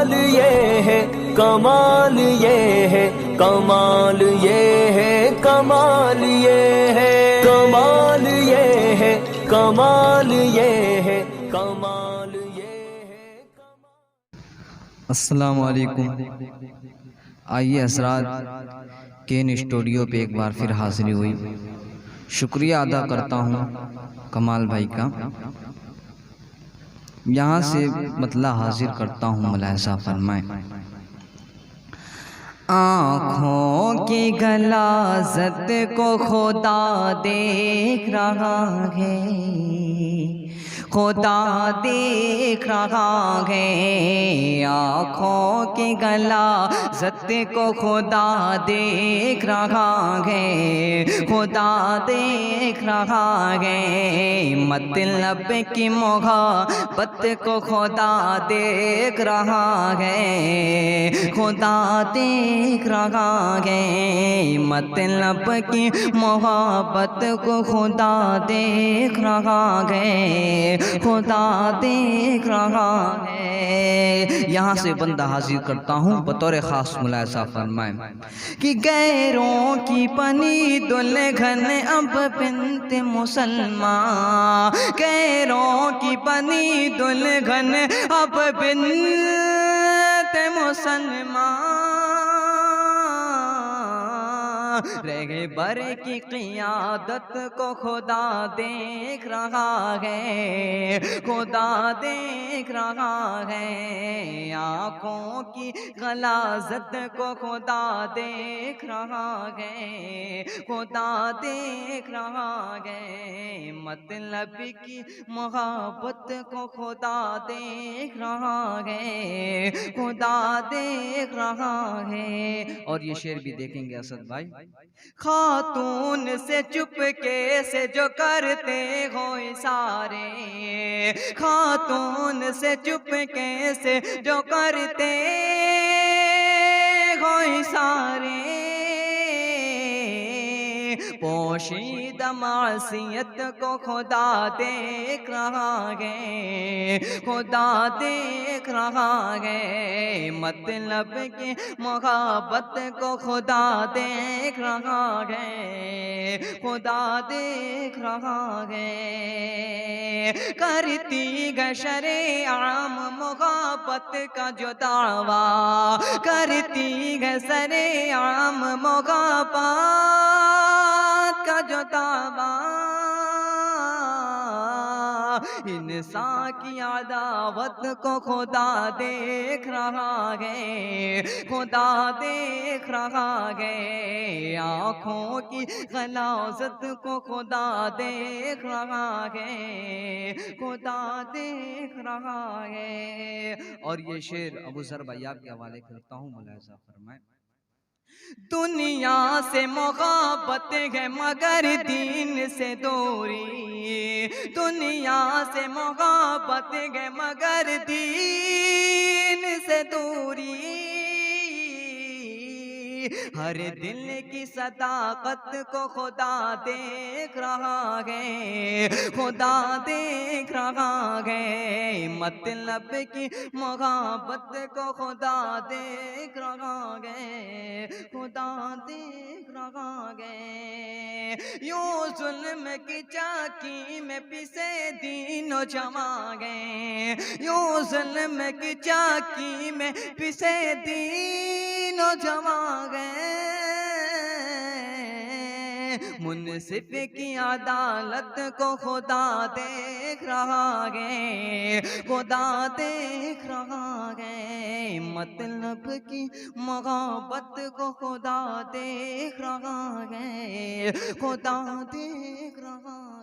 کمال یہ ہے، کمال یہ ہے، کمال یہ ہے، کمال یہ ہے، کمال یہ ہے، کمال یہ ہے، کمال یہ ہے۔ السلام علیکم۔ آئیے حضرات، کین اسٹوڈیو پہ ایک بار پھر حاضری ہوئی۔ شکریہ ادا کرتا ہوں کمال بھائی کا۔ یہاں سے مطلع حاضر کرتا ہوں، ملاحظہ فرمائیں۔ آنکھوں کی غلاظت کو خدا دیکھ رہا ہے، خدا دیکھ رہا ہے۔ آنکھوں کی غلاظت کو خدا دیکھ رہا ہے، خدا دیکھ رہا ہے۔ مطلب کی محبت کو خدا دیکھ رہا ہے، خدا دیکھ رہا ہے۔ مطلب کی محبت کو خدا دیکھ رہا ہے، خدا دیکھ رہا ہے۔ یہاں سے بندہ حاضر کرتا ہوں، بطور خاص ملاحظہ فرمائیں کہ غیروں کی بنی دلہن اب بنت مسلمان، غیروں کی بنی دلہن اب بنت مسلمان، رہبر کی قیادت کو خدا دیکھ رہا ہے، خدا دیکھ رہا ہے۔ آنکھوں کی غلاظت کو خدا دیکھ رہا ہے، خدا دیکھ رہا ہے۔ مطلب کی محبت کو خدا دیکھ رہا ہے، خدا دیکھ رہا ہے۔ اور یہ شعر بھی دیکھیں گے اسد بھائی۔ خاتون سے چپکے سے جو کرتے ہو اشارے، خاتون سے چپکے سے جو کرتے ہو اشارے، پوشیدہ معصیت کو خدا دیکھ رہا ہے، خدا دیکھ رہا ہے۔ مطلب کی محبت کو خدا دیکھ رہا ہے، خدا دیکھ رہا ہے۔ کرتی ہے شرعام محبت کا جو دعویٰ، کرتی ہے شرعام محبت کا جو دعویٰ، انسان کی عداوت کو خدا دیکھ رہا ہے، خدا دیکھ رہا ہے۔ آنکھوں کی غلاظت کو خدا دیکھ رہا ہے، خدا دیکھ رہا ہے۔ اور یہ شعر ابو ذر بیاب کے حوالے کرتا ہوں، ملاحظہ فرمائیں۔ دنیا سے محبت ہے مگر دین سے دوری، دنیا سے محبت ہے مگر دین سے دوری، ہر دل کی صداقت کو خدا دیکھ رہا ہے، خدا دیکھ رہا ہے۔ مطلب کی محبت کو خدا دیکھ رہا ہے، خدا دیکھ رہا ہے۔ یوں ظلم کی چاکی میں پسے دین و جماں گئے، یوں ظلم کی چاکی میں پسے دین و جماں گئے، منصف کی عدالت کو خدا دیکھ رہا ہے، خدا دیکھ رہا ہے۔ مطلب کی محبت کو خدا دیکھ رہا ہے، خدا دیکھ رہا